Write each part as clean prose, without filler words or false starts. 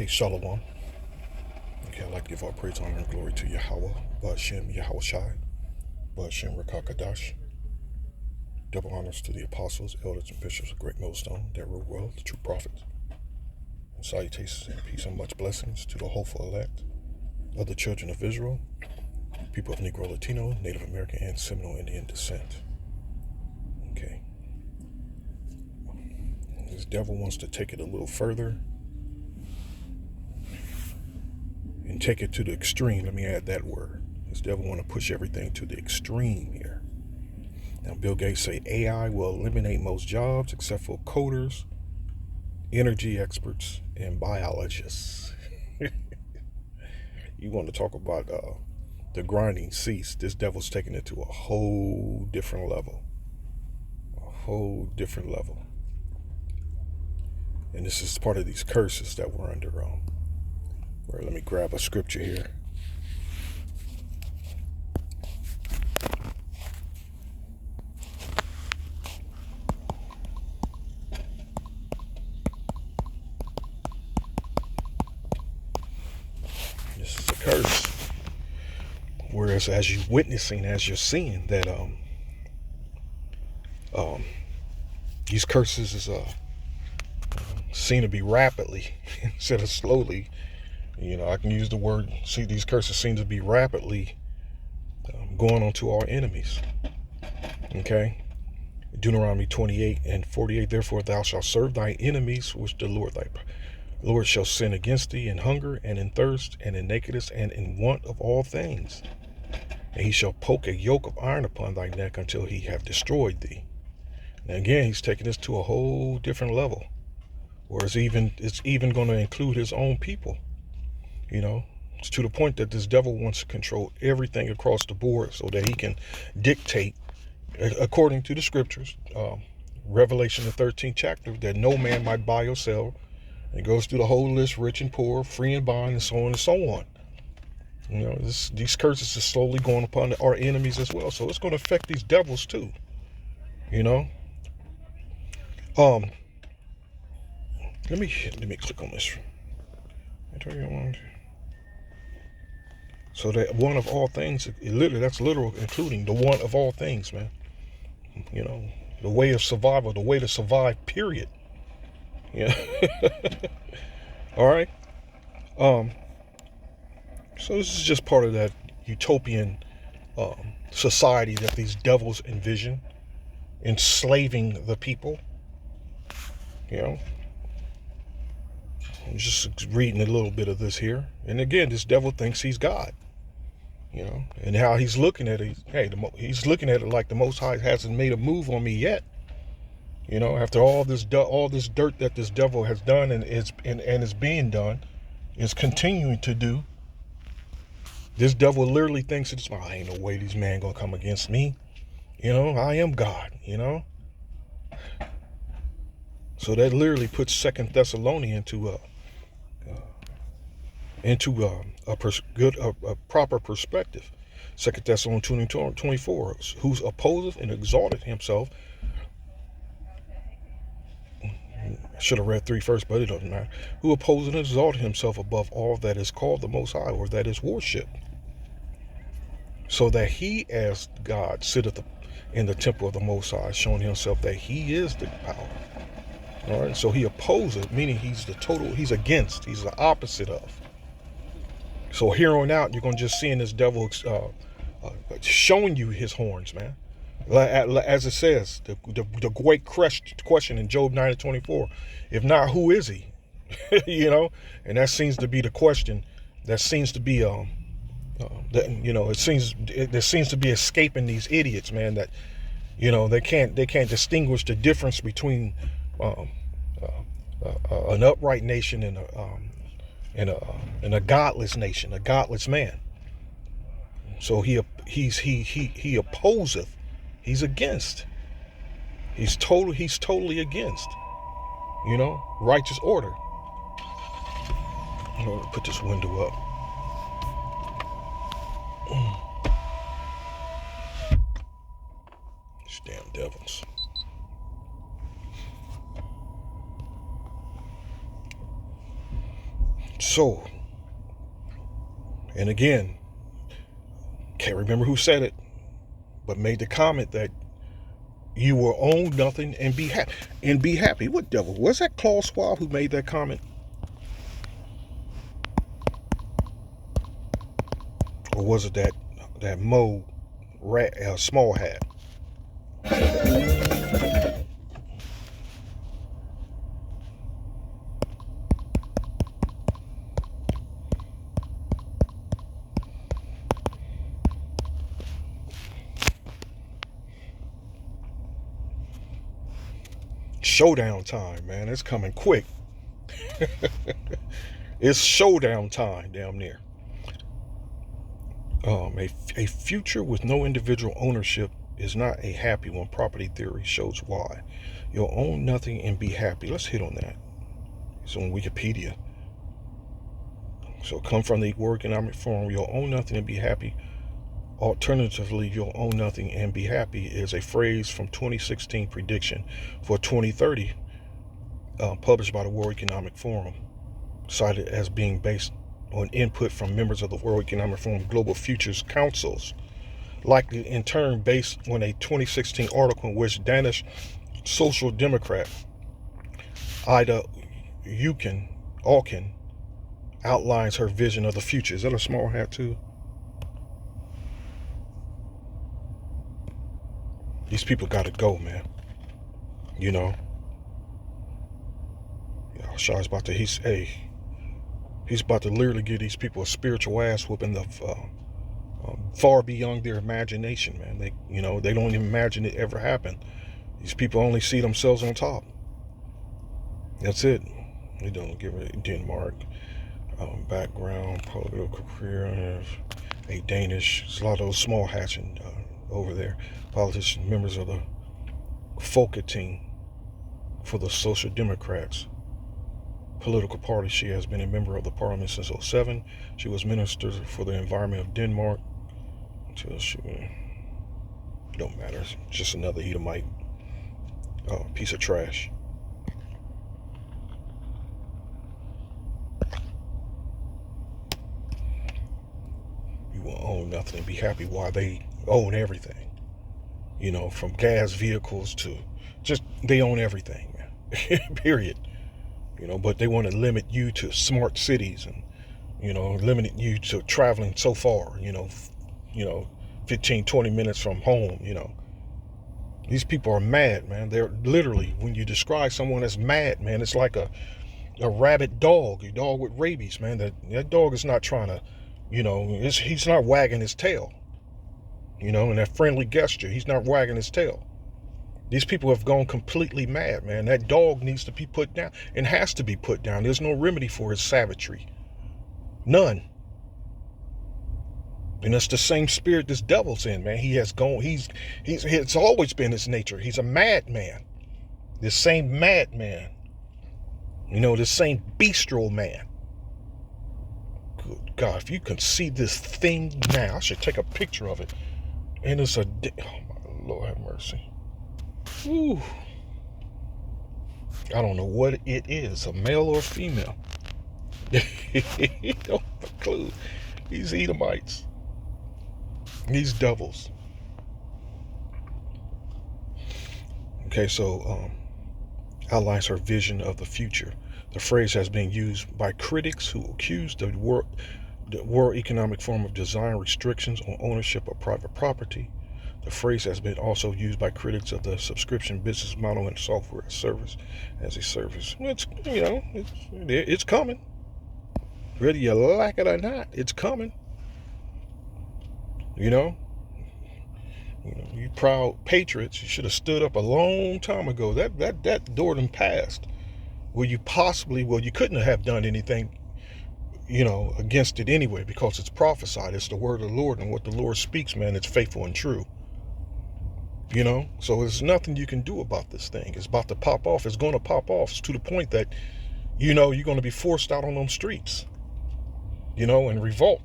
Hey, Shalom. Okay, I'd like to give all praise, honor, and glory to Yahweh, Ba'ashem, Yahweh Shai, Ba'ashem, Rakakadash. Double honors to the apostles, elders, and bishops of Great Millstone, that rule well, the true prophets. And salutations and peace and much blessings to the hopeful elect of the children of Israel, people of Negro, Latino, Native American, and Seminole Indian descent. Okay. This devil wants to take it a little further and take it to the extreme. Let me add that word. This devil want to push everything to the extreme here. Now, Bill Gates say AI will eliminate most jobs except for coders, energy experts, and biologists. You want to talk about the grinding cease? This devil's taking it to a whole different level. A whole different level. And this is part of these curses that we're under. Let me grab a scripture here. This is a curse. Whereas as you're witnessing, as you're seeing that these curses is seem to be rapidly instead of slowly. I can use the word, see, these curses seem to be rapidly going on to our enemies. Okay? Deuteronomy 28:48, therefore thou shalt serve thy enemies, which the Lord thy Lord shall send against thee in hunger and in thirst and in nakedness and in want of all things. And he shall poke a yoke of iron upon thy neck until he have destroyed thee. Now again, he's taking this to a whole different level, where it's even going to include his own people. It's to the point that this devil wants to control everything across the board so that he can dictate, according to the scriptures, Revelation the 13th chapter, that no man might buy or sell. It goes through the whole list, rich and poor, free and bond, and so on and so on. These curses are slowly going upon our enemies as well. So it's going to affect these devils too. Let me click on this. So that one of all things, that's literal, including the one of all things, man. The way of survival, the way to survive, period. Yeah. All right. So this is just part of that utopian society that these devils envision, enslaving the people. I'm just reading a little bit of this here. And again, this devil thinks he's God. And how he's looking at it. He's looking at it like the Most High hasn't made a move on me yet. After all this dirt that this devil has done and is being done, is continuing to do. This devil literally thinks ain't no way these men gonna come against me. I am God. So that literally puts Second Thessalonians into a proper perspective. Second Thessalonians 2:24, who's opposeth and exalted himself. I should have read 3 first, but it doesn't matter. Who opposes and exalted himself above all that is called the Most High, or that is worship, so that he as God sitteth in the temple of the Most High, showing himself that he is the power. All right, so he opposes, meaning he's against, he's the opposite of. So here on out, you're going to just seeing this devil showing you his horns, man. As it says, the great question in Job 9:24, if not, who is he? And that seems to be the question that seems to be, there seems to be escaping these idiots, man, that, they can't distinguish the difference between an upright nation and a godless nation, a godless man. So he opposeth. He's against. He's totally against. Righteous order. I'm gonna put this window up. These damn devils. So, and again, can't remember who said it, but made the comment that you will own nothing and be happy. And be happy. What devil? Was that Klaus Schwab who made that comment? Or was it that Mo Rat Small Hat? Showdown time, man. It's coming quick. It's showdown time down there. A future with no individual ownership is not a happy one. Property theory shows why. You'll own nothing and be happy. Let's hit on that. It's on Wikipedia. So come from the World Economic Forum. You'll own nothing and be happy. Alternatively, you'll own nothing and be happy is a phrase from 2016 prediction for 2030, published by the World Economic Forum, cited as being based on input from members of the World Economic Forum Global Futures Councils, likely in turn based on a 2016 article in which Danish Social Democrat Ida Auken outlines her vision of the future. Is that a small hat too? These people got to go, man. You know. Yeah, Shah's about to. He's about to literally give these people a spiritual ass whooping far beyond their imagination, man. They don't even imagine it ever happened. These people only see themselves on top. That's it. They don't give it Denmark background, political career, a Danish. There's a lot of those small hats over there. Politicians, members of the Folketing for the Social Democrats political party. She has been a member of the parliament since 2007. She was minister for the environment of Denmark until she don't matter. It's just another Edomite piece of trash. You will own nothing and be happy while they own everything. From gas vehicles to just they own everything, man. Period. But they want to limit you to smart cities and, limit you to traveling so far, 15, 20 minutes from home, These people are mad, man. They're literally, when you describe someone as mad, man, it's like a rabid dog, a dog with rabies, man. That dog is not trying to, he's not wagging his tail, in that friendly gesture. He's not wagging his tail. These people have gone completely mad, man. That dog needs to be put down and has to be put down. There's no remedy for his savagery. None. And it's the same spirit this devil's in, man. It's always been his nature. He's a madman. This same madman. This same bestial man. Good God, if you can see this thing now, I should take a picture of it. And it's oh my Lord have mercy. Whew. I don't know what it is, a male or a female. Don't have a clue. These Edomites. These devils. Okay, so outlines her vision of the future. The phrase has been used by critics who accuse the World Economic Forum of design restrictions on ownership of private property. The phrase has been also used by critics of the subscription business model and software as a service. It's coming. Whether you like it or not, it's coming. You proud patriots, you should have stood up a long time ago. That door done passed. You couldn't have done anything, against it anyway, because it's prophesied. It's the word of the Lord, and what the Lord speaks, man, it's faithful and true. So there's nothing you can do about this thing. It's about to pop off. It's going to pop off. It's to the point that, you're going to be forced out on them streets, and revolt.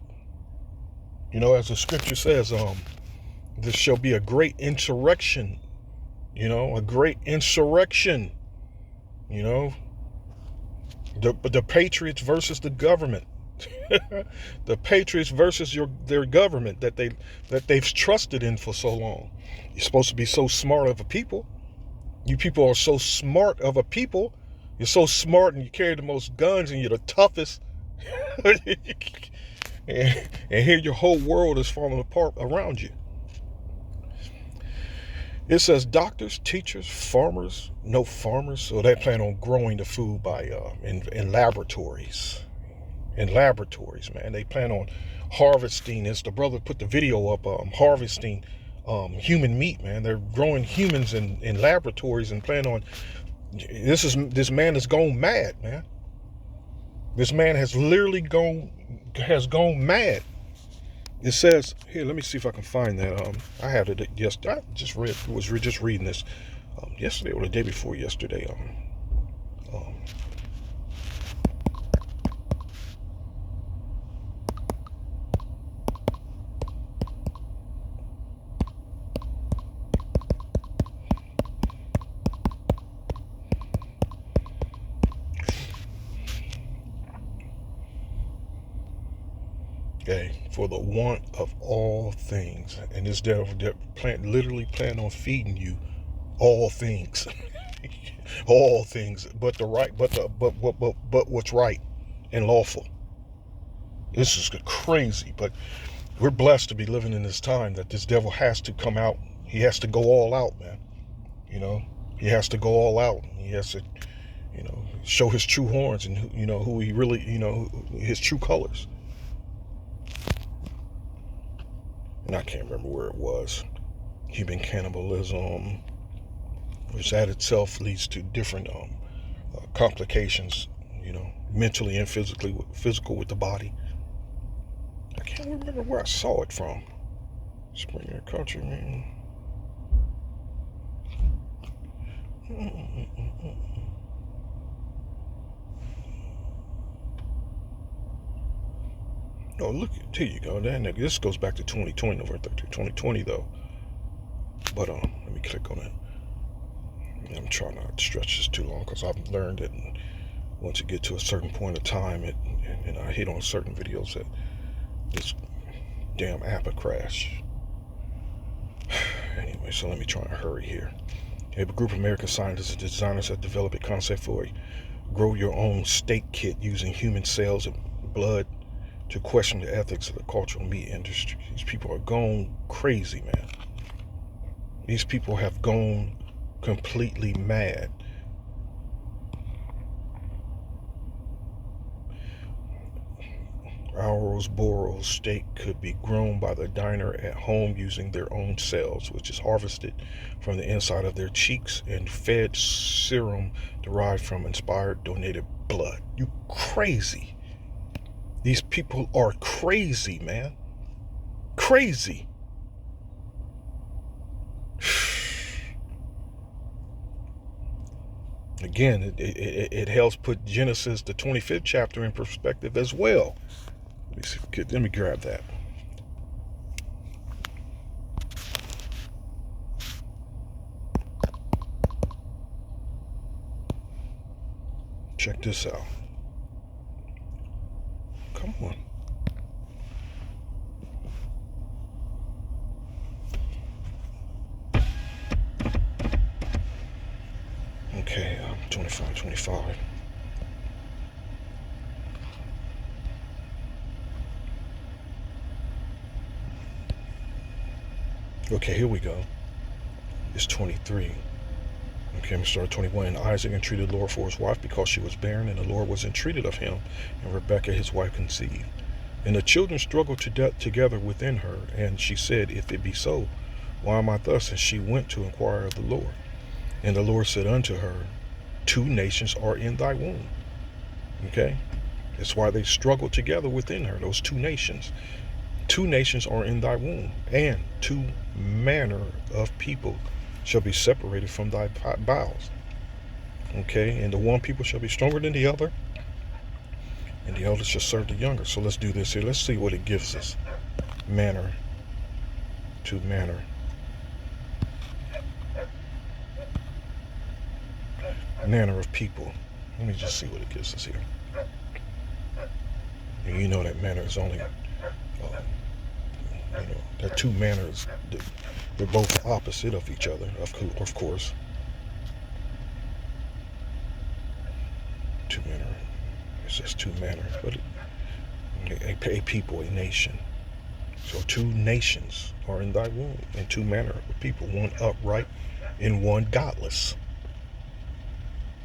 As the scripture says, there shall be a great insurrection, a great insurrection, The patriots versus the government. The patriots versus their government that they've trusted in for so long. You're supposed to be so smart of a people. You people are so smart of a people. You're so smart and you carry the most guns and you're the toughest. And here your whole world is falling apart around you. It says doctors, teachers, farmers, no farmers, so they plan on growing the food by in laboratories. In laboratories, man, they plan on harvesting. As the brother put the video up, harvesting human meat, man. They're growing humans in laboratories and plan on. This man has gone mad, man. This man has literally gone mad. It says here. Let me see if I can find that. I had it yesterday. I just reading this yesterday or the day before yesterday. Okay, for the want of all things, and this devil literally plan on feeding you all things, all things, but what's right and lawful. This is crazy, but we're blessed to be living in this time that this devil has to come out. He has to go all out, man. You know, he has to go all out. He has to, show his true horns and who he really, his true colors. And I can't remember where it was. Human cannibalism, which that itself leads to different complications, mentally and physical with the body. I can't remember where I saw it from. Spring Air Country, man. Oh, look, here you go. This goes back to 2020, November 13th, 2020, though. But let me click on it. I'm trying not to stretch this too long because I've learned that once you get to a certain point of time, and I hit on certain videos that this damn app will crash. Anyway, so let me try and hurry here. A group of American scientists and designers have developed a concept for a grow your own steak kit using human cells and blood to question the ethics of the cultural meat industry. These people are going crazy, man. These people have gone completely mad. Boros steak could be grown by the diner at home using their own cells, which is harvested from the inside of their cheeks and fed serum derived from inspired donated blood. You crazy. These people are crazy, man. Crazy. Again, it helps put Genesis, the 25th chapter, in perspective as well. Let me grab that. Check this out. Come on. Okay, 25. Okay, here we go. It's 23. Okay, I'm start 21. And Isaac entreated the Lord for his wife because she was barren, and the Lord was entreated of him, and Rebekah his wife conceived. And the children struggled together within her, and she said, if it be so, why am I thus? And she went to inquire of the Lord. And the Lord said unto her, 2 nations are in thy womb. Okay? That's why they struggled together within her, those 2 nations. 2 nations are in thy womb, and 2 manner of people shall be separated from thy bowels. Okay? And the one people shall be stronger than the other, and the elder shall serve the younger. So let's do this here. Let's see what it gives us. Manner to manner. Manner of people. Let me just see what it gives us here. And you know that manner is only, there are two manners. They're both opposite of each other, of course. Two manner. It says two manner, but a people, a nation. So two nations are in thy womb, and two manner of people, one upright and one godless.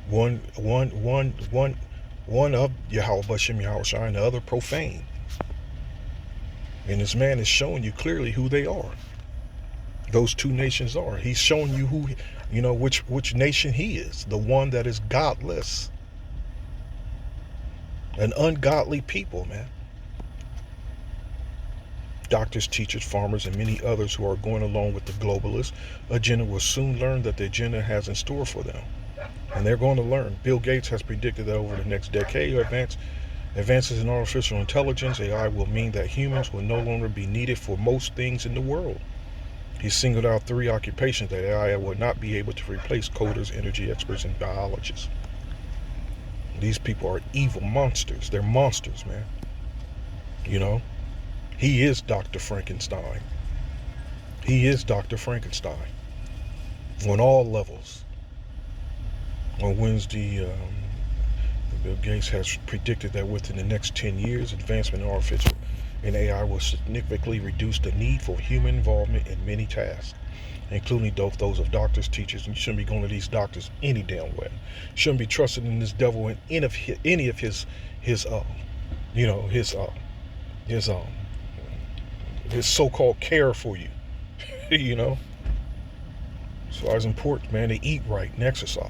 One of Yahweh Bashem Yahweh Shai, and the other profane. And this man is showing you clearly who they are. Those two nations are. He's showing you who, which nation he is. The one that is godless. An ungodly people, man. Doctors, teachers, farmers, and many others who are going along with the globalist agenda will soon learn that the agenda has in store for them. And they're going to learn. Bill Gates has predicted that over the next decade, advances in artificial intelligence, AI, will mean that humans will no longer be needed for most things in the world. He singled out 3 occupations that AI will not be able to replace: coders, energy experts, and biologists. These people are evil monsters. They're monsters, man. He is Dr. Frankenstein. He is Dr. Frankenstein on all levels. On Wednesday, Bill Gates has predicted that within the next 10 years, advancement in artificial and AI will significantly reduce the need for human involvement in many tasks, including those of doctors, teachers. And you shouldn't be going to these doctors any damn way. You shouldn't be trusting in this devil in any of his so-called care for you. So it's important, man, to eat right and exercise.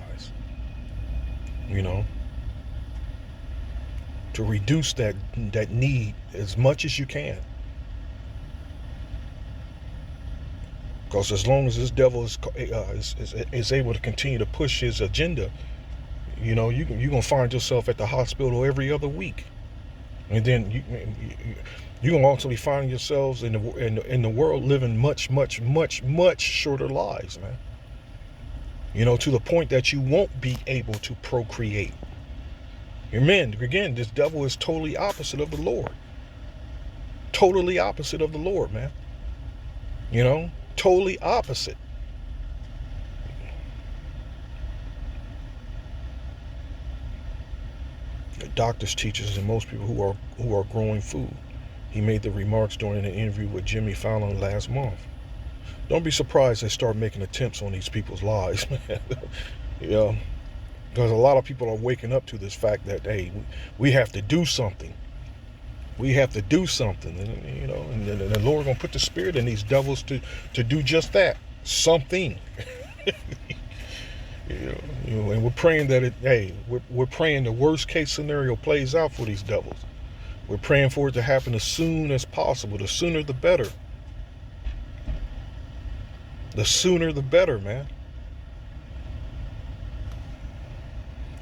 To reduce that need as much as you can. Because as long as this devil is able to continue to push his agenda, you're gonna find yourself at the hospital every other week, and then you're gonna ultimately find yourselves in the world living much, much, much, much shorter lives, man. To the point that you won't be able to procreate. Amen. Again, this devil is totally opposite of the Lord. Totally opposite of the Lord, man. Totally opposite. Doctors, teachers, and most people who are growing food. He made the remarks during an interview with Jimmy Fallon last month. Don't be surprised they start making attempts on these people's lives, man. Because a lot of people are waking up to this fact that, hey, we have to do something. We have to do something, and the Lord going to put the spirit in these devils to do just that, something. And we're praying that we're praying the worst case scenario plays out for these devils. We're praying for it to happen as soon as possible. The sooner the better. The sooner the better, man.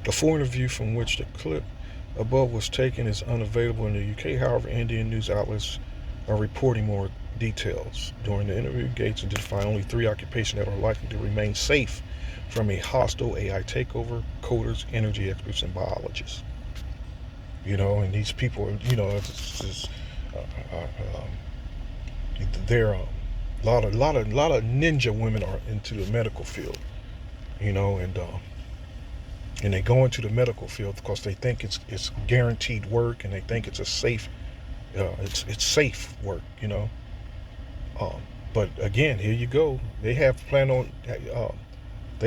The full interview from which the clip above was taken is unavailable in the UK. However, Indian news outlets are reporting more details. During the interview, Gates identified only 3 occupations that are likely to remain safe from a hostile AI takeover: coders, energy experts, and biologists. And these people, they're a lot of ninja women are into the medical field, and they go into the medical field because they think it's guaranteed work, and they think it's a safe, it's safe work, But again, here you go. They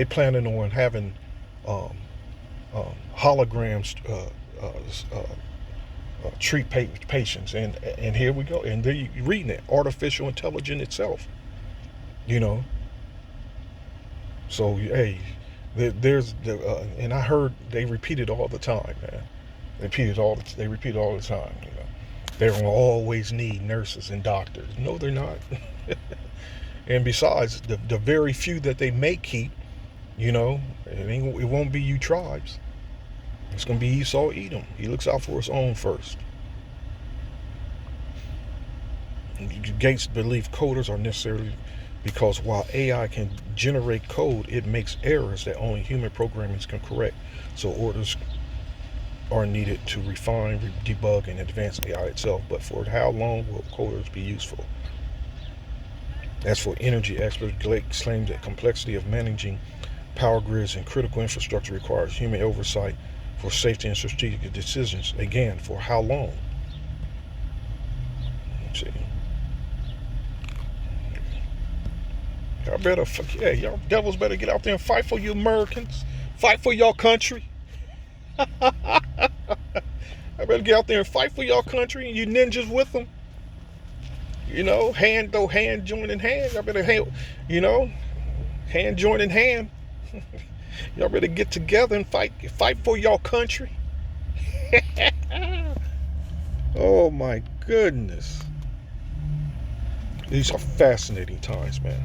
planning on having holograms treat patients, and here we go. And they're reading it, artificial intelligence itself, So hey. And I heard they repeat it all the time, man. They repeat it all the time. They will always need nurses and doctors. No, they're not. And besides, the very few that they may keep, it won't be you tribes. It's gonna be Esau, Edom. He looks out for his own first. Gates believe coders are necessary because while AI can generate code, it makes errors that only human programmers can correct. So are needed to refine, debug, and advance AI itself, but for how long will coders be useful? As for energy experts, Blake claims that complexity of managing power grids and critical infrastructure requires human oversight for safety and strategic decisions. Again, for how long? Let's see. Y'all better, yeah, y'all devils better get out there and fight for you Americans. Fight for your country. I better get out there and fight for your country, and you ninjas with them. You know, hand joining hand. I better hand joining hand. Y'all better get together and fight for your country. Oh my goodness. These are fascinating times, man.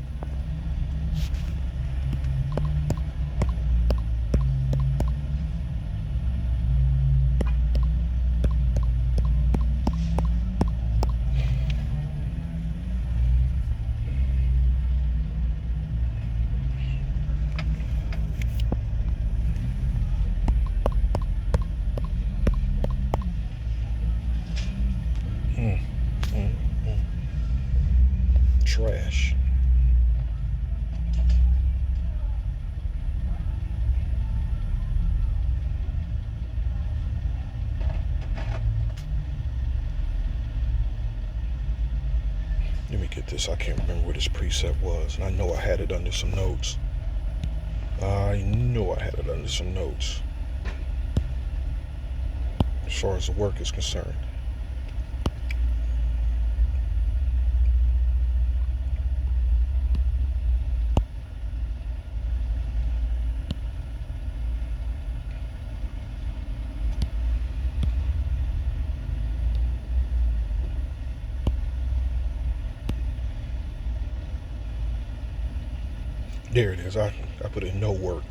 Trash. Let me get this. I can't remember where this precept was, and I know I had it under some notes. As far as the work is concerned. There it is. I put in no work.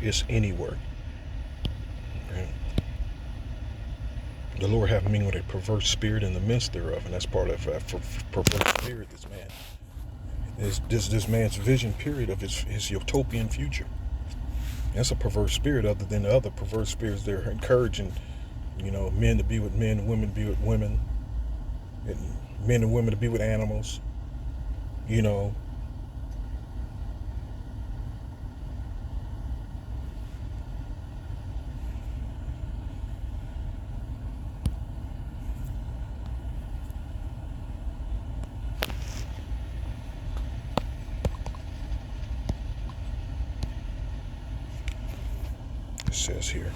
It's any work. Right? The Lord have mingled a perverse spirit in the midst thereof, and that's part of that perverse spirit. This man, this man's vision period of his utopian future. That's a perverse spirit, other than the other perverse spirits they're encouraging, men to be with men, women to be with women, and men and women to be with animals. It says here.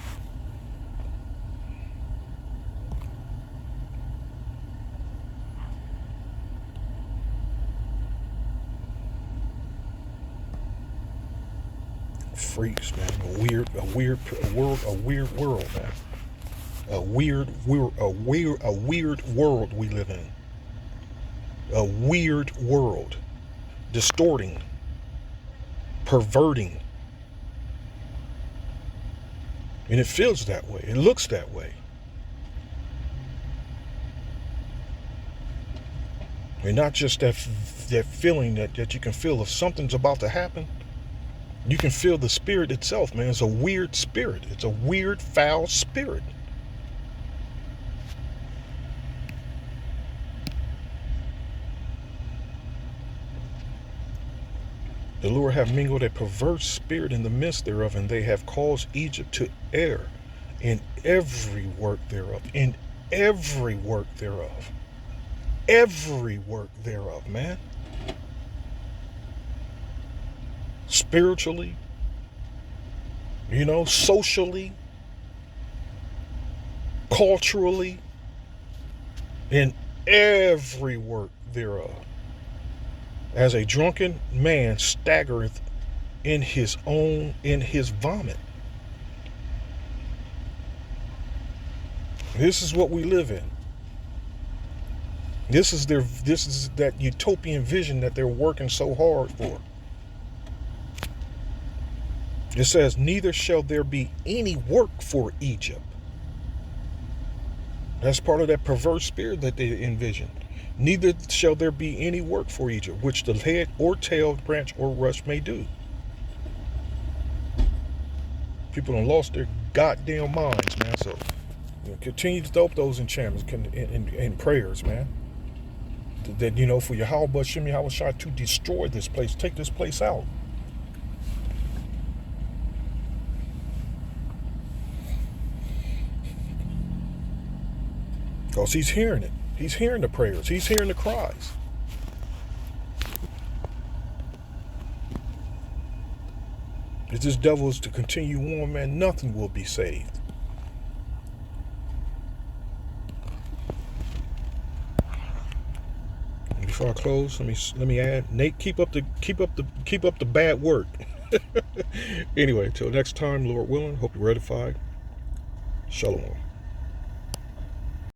Freaks, man. A weird world, man. A weird world we live in. A weird world. Distorting. Perverting. And it feels that way. It looks that way. And not just that feeling that you can feel if something's about to happen. You can feel the spirit itself, man. It's a weird spirit. It's a weird, foul spirit. The Lord have mingled a perverse spirit in the midst thereof, and they have caused Egypt to err in every work thereof. In every work thereof. Every work thereof, man. Spiritually, socially, culturally, in every work thereof. As a drunken man staggereth in his vomit. This is what we live in. This is that utopian vision that they're working so hard for. It says, neither shall there be any work for Egypt. That's part of that perverse spirit that they envision. Neither shall there be any work for Egypt, which the head or tail, branch or rush may do. People done lost their goddamn minds, man. So continue to throw up those enchantments and prayers, man. That, for Yahweh Shem Yahweh Shai to destroy this place, take this place out. Because he's hearing it. He's hearing the prayers. He's hearing the cries. If this devil is to continue on, man, nothing will be saved. And before I close, let me add, Nate, keep up the bad work. Anyway, till next time, Lord willing, hope you're edified. Shalom.